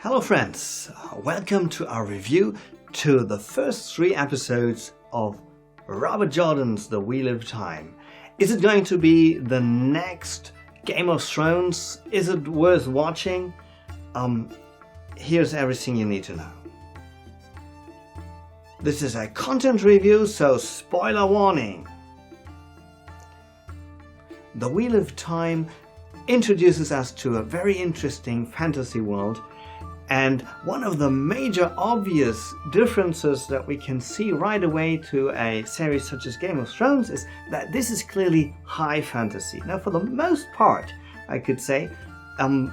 Hello friends, welcome to our review to the first 3 episodes of Robert Jordan's The Wheel of Time. Is it going to be the next Game of Thrones? Is it worth watching? Here's everything you need to know. This is a content review, so spoiler warning. The Wheel of Time introduces us to a very interesting fantasy world, and one of the major obvious differences that we can see right away to a series such as Game of Thrones is that this is clearly high fantasy. Now, for the most part, I could say, the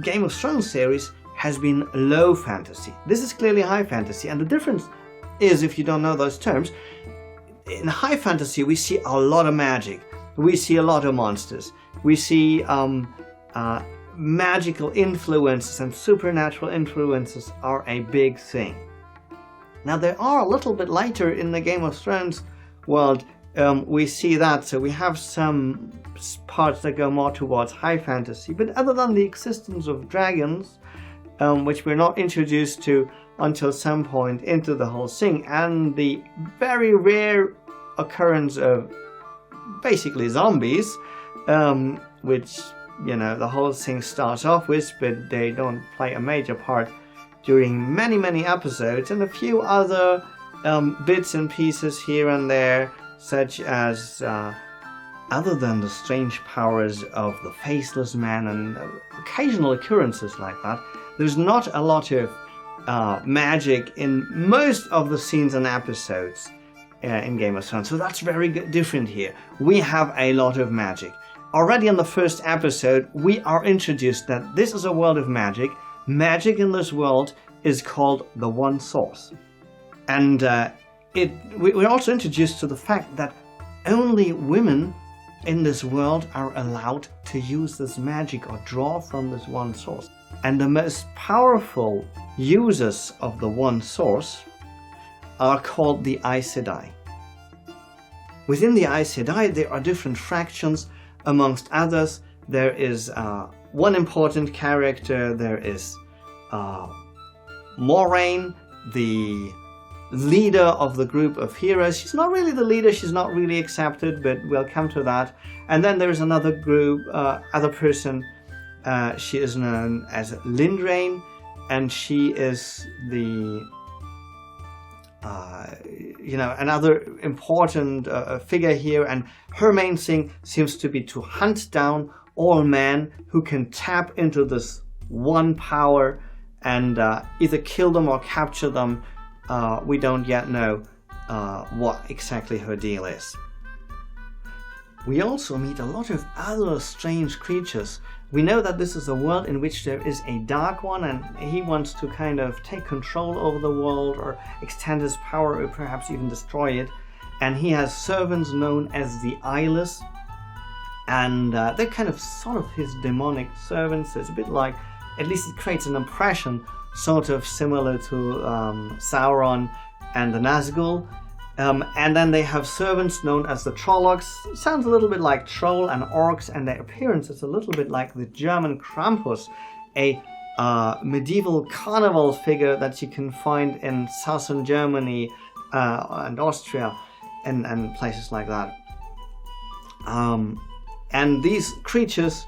Game of Thrones series has been low fantasy. This is clearly high fantasy, and the difference is, if you don't know those terms, in high fantasy we see a lot of magic, we see a lot of monsters, we see magical influences and supernatural influences are a big thing. Now, they are a little bit lighter in the Game of Thrones world. We see that, so we have some parts that go more towards high fantasy, but other than the existence of dragons, which we're not introduced to until some point into the whole thing, and the very rare occurrence of basically zombies, which, you know, the whole thing starts off with, but they don't play a major part during many episodes, and a few other bits and pieces here and there, such as other than the strange powers of the Faceless Man and occasional occurrences like that, there's not a lot of magic in most of the scenes and episodes in Game of Thrones. So that's very different here. We have a lot of magic. Already in the first episode, we are introduced that this is a world of magic. Magic in this world is called the One Source. And we're also introduced to the fact that only women in this world are allowed to use this magic or draw from this one source. And the most powerful users of the One Source are called the Aes Sedai. Within the Aes Sedai, there are different fractions. Amongst others, there is one important character. There is Moiraine, the leader of the group of heroes. She's not really the leader, she's not really accepted, but we'll come to that. And then there's another group, other person. She is known as Lindrain, and she is the another important figure here, and her main thing seems to be to hunt down all men who can tap into this one power and either kill them or capture them. We don't yet know what exactly her deal is. We also meet a lot of other strange creatures. We know that this is a world in which there is a Dark One, and he wants to kind of take control over the world or extend his power or perhaps even destroy it. And he has servants known as the Eyeless, and they're kind of sort of his demonic servants. It's a bit like, at least it creates an impression, sort of similar to Sauron and the Nazgul. And then they have servants known as the Trollocs. Sounds a little bit like troll and orcs, and their appearance is a little bit like the German Krampus, a medieval carnival figure that you can find in southern Germany and Austria and places like that. And these creatures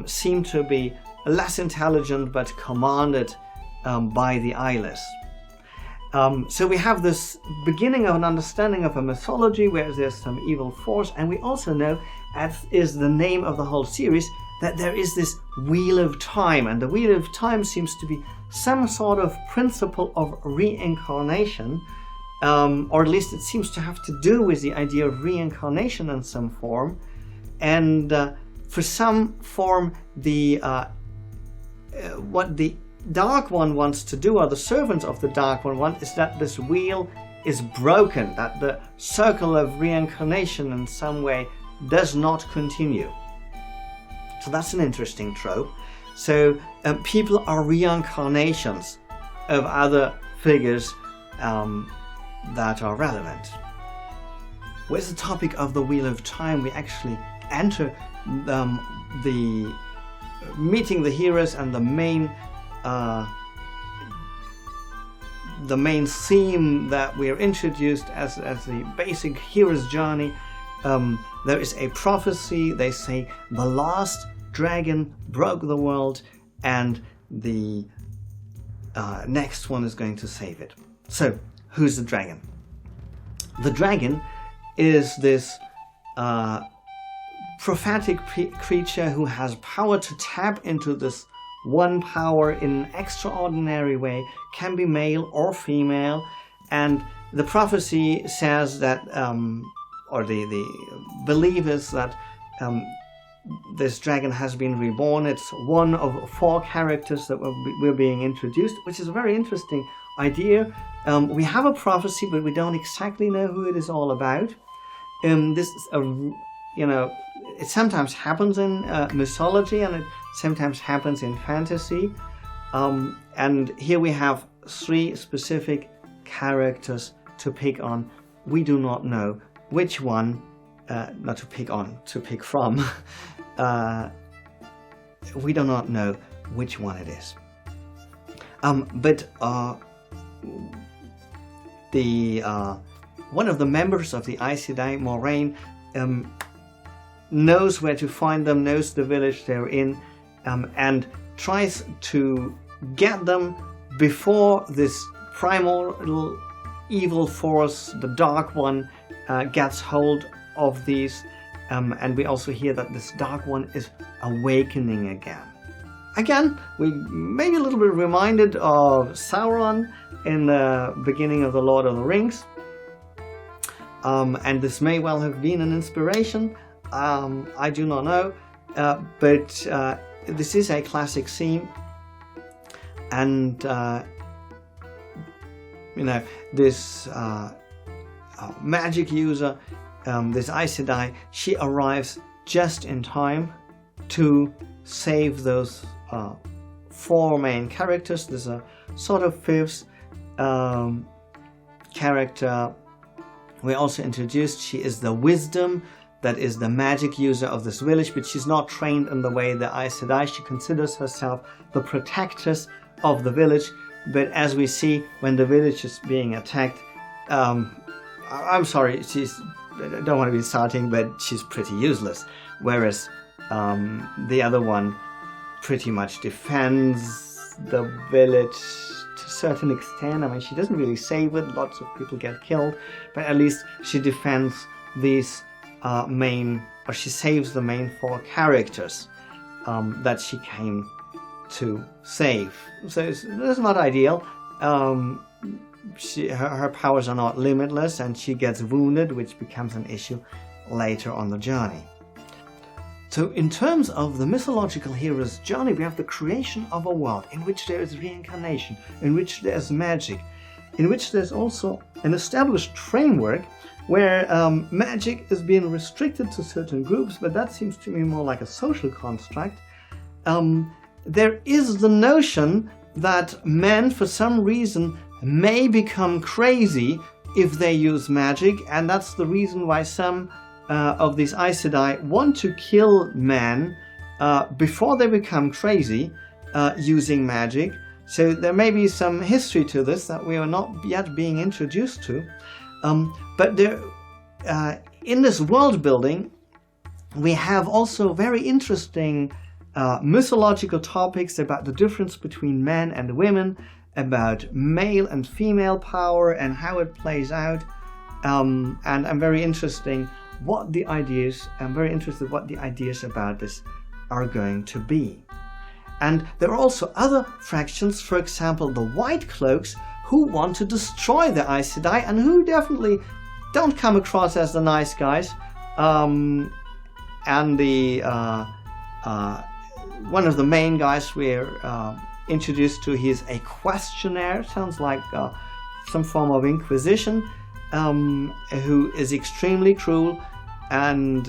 seem to be less intelligent but commanded by the Eyeless. So we have this beginning of an understanding of a mythology where there's some evil force, and we also know, as is the name of the whole series, that there is this Wheel of Time, and the Wheel of Time seems to be some sort of principle of reincarnation, or at least it seems to have to do with the idea of reincarnation in some form, and for some form what the Dark One wants to do, or the servants of the Dark One want, is that this wheel is broken, that the circle of reincarnation in some way does not continue. So that's an interesting trope. So people are reincarnations of other figures that are relevant. With the topic of the Wheel of Time, we actually enter the meeting the heroes, and the main theme that we are introduced as the basic hero's journey. There is a prophecy. They say the last dragon broke the world, and the next one is going to save it. So, who's the dragon? The dragon is this prophetic creature who has power to tap into this one power in an extraordinary way, can be male or female, and the prophecy says that, or the belief is that this dragon has been reborn. It's one of 4 characters that we're being introduced, which is a very interesting idea. We have a prophecy, but we don't exactly know who it is all about. This is it sometimes happens in mythology, and it sometimes happens in fantasy. And here we have 3 specific characters to pick on. We do not know which one, not to pick on, to pick from. We do not know which one it is. But one of the members of the Aes Sedai, Moraine, knows where to find them, knows the village they're in, and tries to get them before this primordial evil force, the Dark One, gets hold of these. And we also hear that this Dark One is awakening again. Again, we may be a little bit reminded of Sauron in the beginning of The Lord of the Rings. And this may well have been an inspiration. I do not know. But this is a classic theme. And, this magic user, this Aes Sedai, she arrives just in time to save those 4 main characters. There's a sort of 5th character we also introduced. She is the wisdom, that is the magic user of this village, but she's not trained in the way the Aes Sedai. She considers herself the protectress of the village, but as we see, when the village is being attacked, I'm sorry, I don't want to be starting, but she's pretty useless. Whereas the other one pretty much defends the village to a certain extent. I mean, she doesn't really save it. Lots of people get killed, but at least she defends these she saves the main 4 characters that she came to save. So it's not ideal. Her powers are not limitless, and she gets wounded, which becomes an issue later on the journey. So in terms of the mythological hero's journey, we have the creation of a world in which there is reincarnation, in which there's magic, in which there's also an established framework where magic is being restricted to certain groups, but that seems to me more like a social construct. There is the notion that men, for some reason, may become crazy if they use magic, and that's the reason why some of these Aes Sedai want to kill men before they become crazy using magic. So there may be some history to this that we are not yet being introduced to. But there, in this world building, we have also very interesting mythological topics about the difference between men and women, about male and female power and how it plays out. And I'm very interested what the ideas about this are going to be. And there are also other factions, for example, the White Cloaks, who want to destroy the Aes Sedai and who definitely don't come across as the nice guys. And the one of the main guys we're introduced to, he is a questionnaire, sounds like some form of inquisition, who is extremely cruel and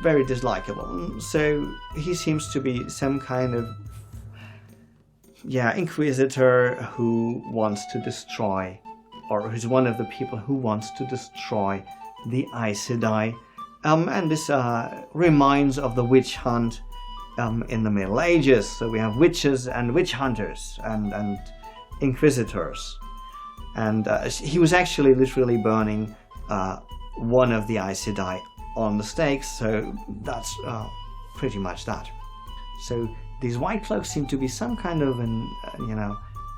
very dislikable. So he seems to be some kind of inquisitor who wants to destroy, or who's one of the people who wants to destroy the Aes Sedai. And this reminds of the witch hunt in the Middle Ages. So we have witches and witch hunters and inquisitors. And he was actually literally burning one of the Aes Sedai on the stakes, so that's pretty much that. So these white cloaks seem to be some kind of an,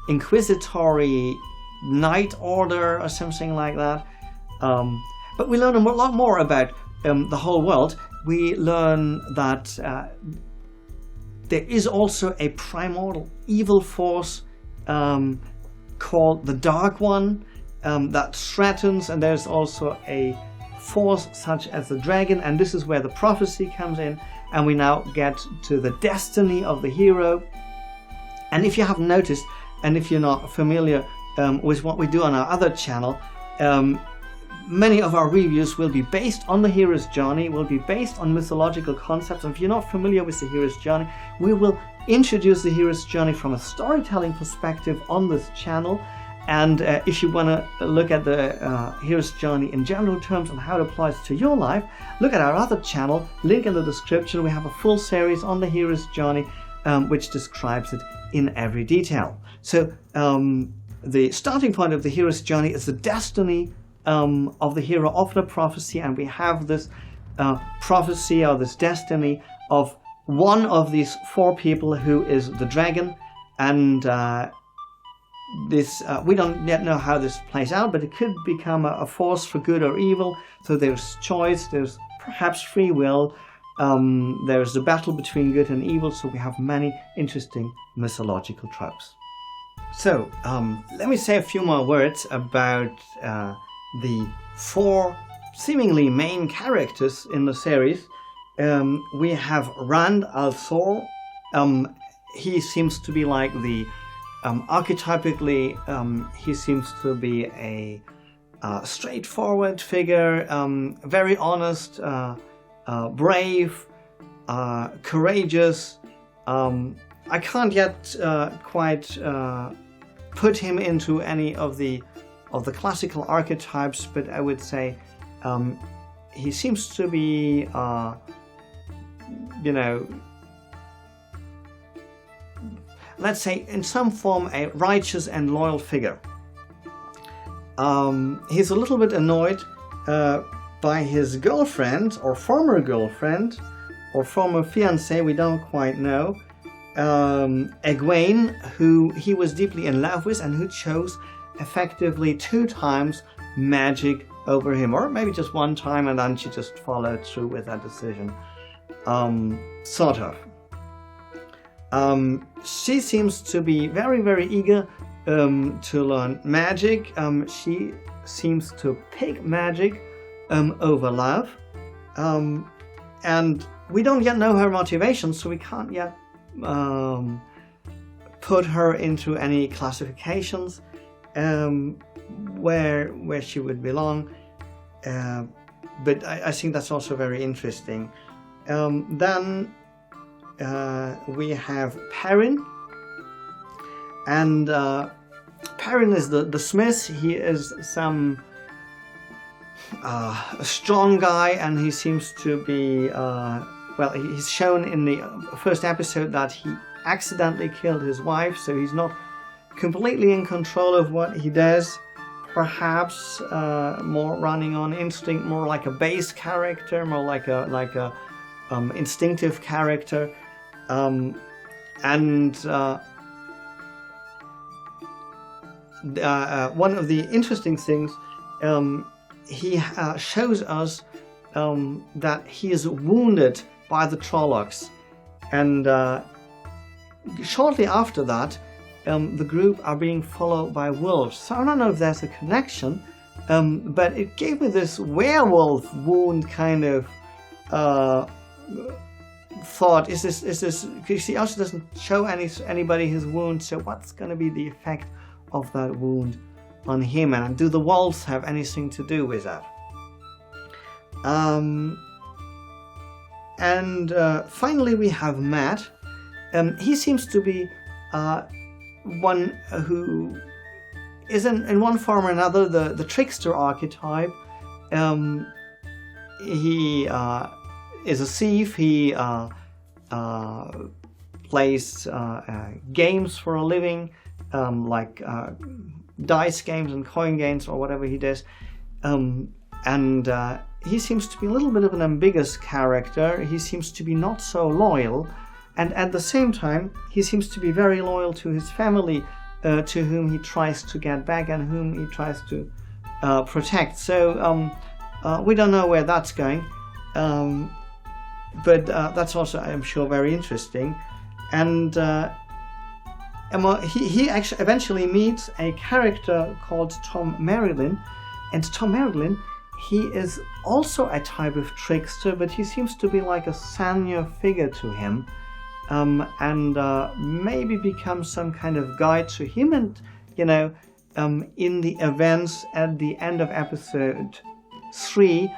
inquisitory knight order or something like that. But we learn a lot more about the whole world. We learn that there is also a primordial evil force called the Dark One that threatens, and there's also a force such as the dragon, and this is where the prophecy comes in, and we now get to the destiny of the hero. And if you haven't noticed, and if you're not familiar with what we do on our other channel, many of our reviews will be based on the hero's journey, will be based on mythological concepts. And if you're not familiar with the hero's journey, we will introduce the hero's journey from a storytelling perspective on this channel. And if you want to look at the hero's journey in general terms and how it applies to your life, look at our other channel, link in the description. We have a full series on the hero's journey which describes it in every detail. So the starting point of the hero's journey is the destiny of the hero of the prophecy, and we have this prophecy or this destiny of one of these four people who is the dragon, and this we don't yet know how this plays out, but it could become a force for good or evil. So there's choice, there's perhaps free will, there's the battle between good and evil, so we have many interesting mythological tropes. So let me say a few more words about the four seemingly main characters in the series. We have Rand al'Thor. He seems to be like the archetypically, he seems to be a straightforward figure, very honest, brave, courageous. I can't yet quite put him into any of the classical archetypes, but I would say he seems to be, let's say in some form a righteous and loyal figure. He's a little bit annoyed by his girlfriend, or former girlfriend, or former fiancée, we don't quite know, Egwene, who he was deeply in love with and who chose effectively 2 times magic over him, or maybe just 1 time, and then she just followed through with that decision. Sort of. She seems to be very, very eager to learn magic. She seems to pick magic over love. And we don't yet know her motivations, so we can't yet put her into any classifications where she would belong. But I think that's also very interesting. Then we have Perrin, and Perrin is the smith. He is some a strong guy, and he seems to be he's shown in the first episode that he accidentally killed his wife, so he's not completely in control of what he does. Perhaps more running on instinct, more like a base character, more like a instinctive character. One of the interesting things, he shows us that he is wounded by the Trollocs, and shortly after that the group are being followed by wolves. So I don't know if there's a connection, but it gave me this werewolf wound kind of thought. Is this because he also doesn't show anybody his wound, so what's going to be the effect of that wound on him, and do the wolves have anything to do with that? Finally we have Matt. He seems to be one who is in one form or another the trickster archetype. He is a thief. He plays games for a living, like dice games and coin games or whatever he does. And he seems to be a little bit of an ambiguous character. He seems to be not so loyal, and at the same time he seems to be very loyal to his family, to whom he tries to get back and whom he tries to protect. So we don't know where that's going, but that's also, I'm sure, very interesting. And he actually eventually meets a character called Tom Marilyn, and Tom Marilyn, he is also a type of trickster, but he seems to be like a senior figure to him, and maybe becomes some kind of guide to him. And in the events at the end of episode 3,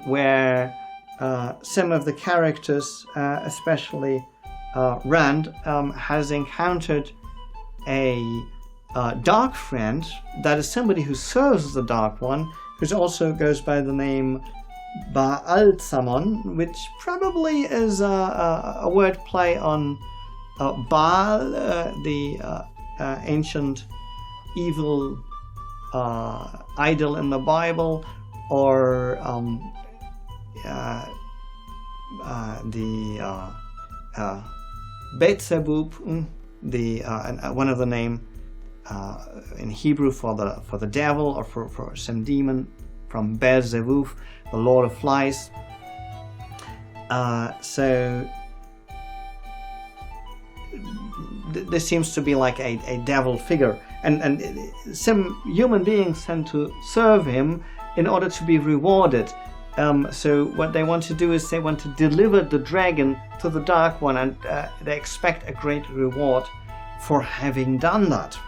where some of the characters, especially Rand, has encountered a dark friend that is somebody who serves the Dark One, who also goes by the name Baal-Samon, which probably is a word play on Baal, the ancient evil idol in the Bible, or the Beelzebub, one of the name in Hebrew for the devil, or for some demon, from Beelzebub, the Lord of Flies. So there seems to be like a devil figure, and some human beings tend to serve him in order to be rewarded. So what they want to do is they want to deliver the dragon to the Dark One, and they expect a great reward for having done that.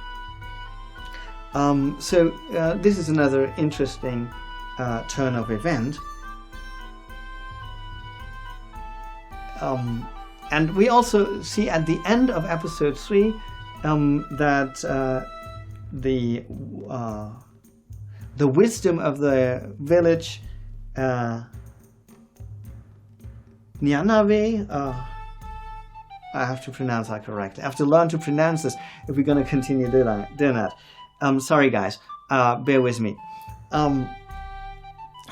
So this is another interesting turn of event. And we also see at the end of episode 3 that the wisdom of the village Nianave, I have to pronounce that correctly. I have to learn to pronounce this if we're going to continue doing that. Sorry guys, bear with me.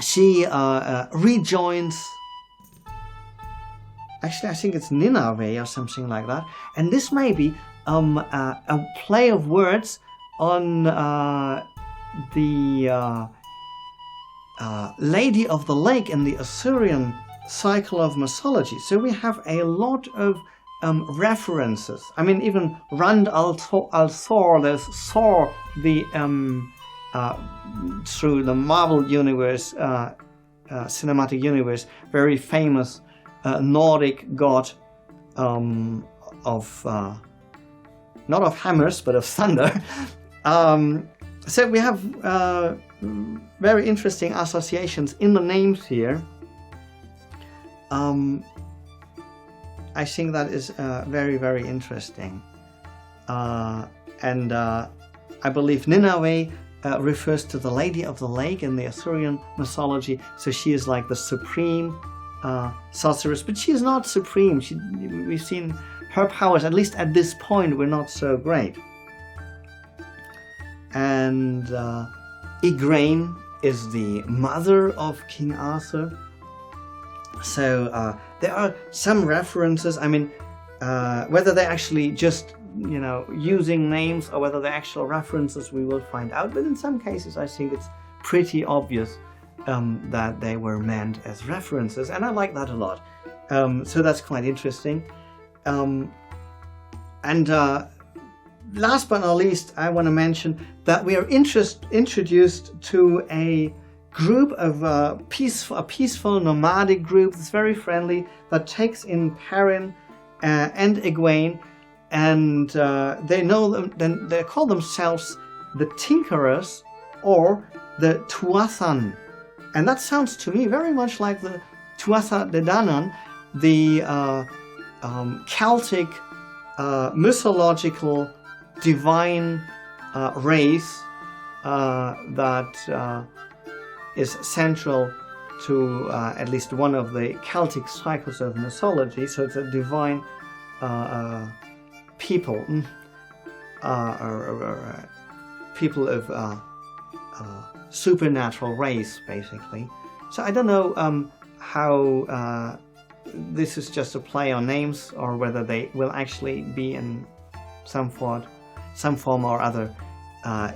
She rejoins, actually I think it's Nineveh or something like that, and this may be a play of words on the Lady of the Lake in the Assyrian cycle of mythology. So we have a lot of references. I mean, even Rand al-Thor, there's Thor, the through the Marvel universe, cinematic universe, very famous Nordic god of not of hammers but of thunder. So we have very interesting associations in the names here. I think that is very, very interesting. And I believe Nineveh refers to the Lady of the Lake in the Assyrian mythology. So she is like the supreme sorceress, but she is not supreme. We've seen her powers, at least at this point, were not so great. And Igraine is the mother of King Arthur. So there are some references. I mean, whether they're actually just, using names or whether they're actual references, we will find out. But in some cases, I think it's pretty obvious that they were meant as references, and I like that a lot. So that's quite interesting. And last but not least, I want to mention that we are introduced to a group of peaceful nomadic group that's very friendly, that takes in Perrin and Egwene, and they call themselves the Tinkerers or the Tuathan, and that sounds to me very much like the Tuatha De Danann, the Celtic mythological divine race that is central to at least one of the Celtic cycles of mythology. So it's a divine people, people of supernatural race, basically. So I don't know how this is just a play on names, or whether they will actually be in some form or other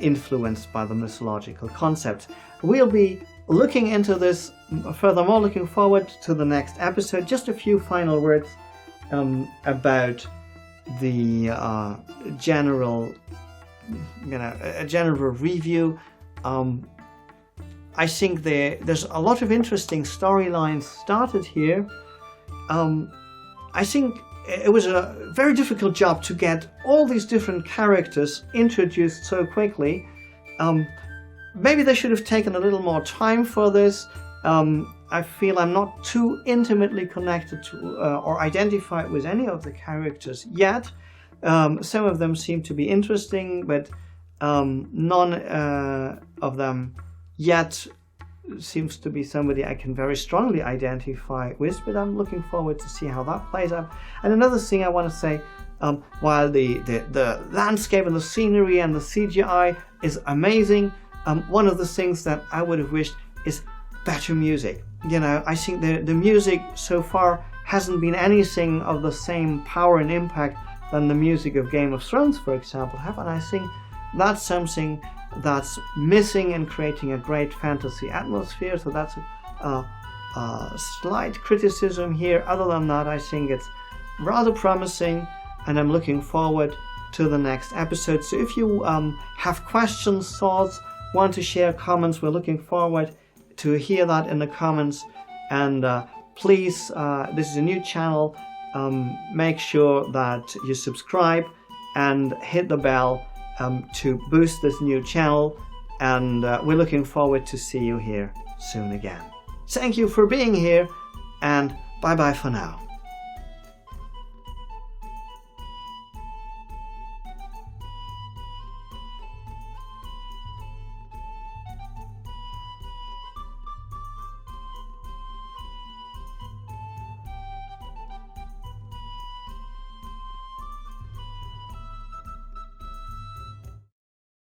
influenced by the mythological concept. We'll be looking into this furthermore, looking forward to the next episode. Just a few final words about the general, a general review. I think there's a lot of interesting storylines started here. I think it was a very difficult job to get all these different characters introduced so quickly. Maybe they should have taken a little more time for this. I feel I'm not too intimately connected to or identified with any of the characters yet. Some of them seem to be interesting, but none of them yet seems to be somebody I can very strongly identify with, but I'm looking forward to see how that plays out. And another thing I want to say, while the landscape and the scenery and the CGI is amazing, one of the things that I would have wished is better music. I think the music so far hasn't been anything of the same power and impact than the music of Game of Thrones, for example, have, and I think that's something that's missing in creating a great fantasy atmosphere. So that's a slight criticism here. Other than that, I think it's rather promising, and I'm looking forward to the next episode. So if you have questions, thoughts, want to share comments, we're looking forward to hear that in the comments. And please, this is a new channel, make sure that you subscribe and hit the bell to boost this new channel, and we're looking forward to see you here soon again. Thank you for being here, and bye bye for now.